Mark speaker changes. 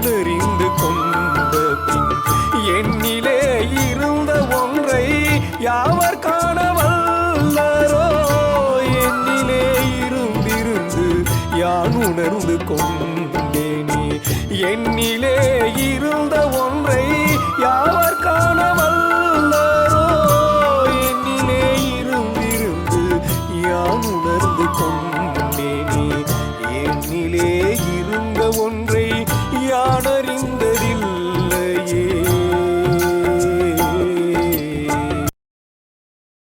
Speaker 1: நான் அறிந்து கொண்ட பின் என்னிலே இருந்த ஒன்றை யாவர் காண வல்லரோ என்னிலே இருந்திருந்து யான் உணர்ந்து கொண்டேனே என்னிலே இருந்த ஒன்றை யாவர் காண வல்ல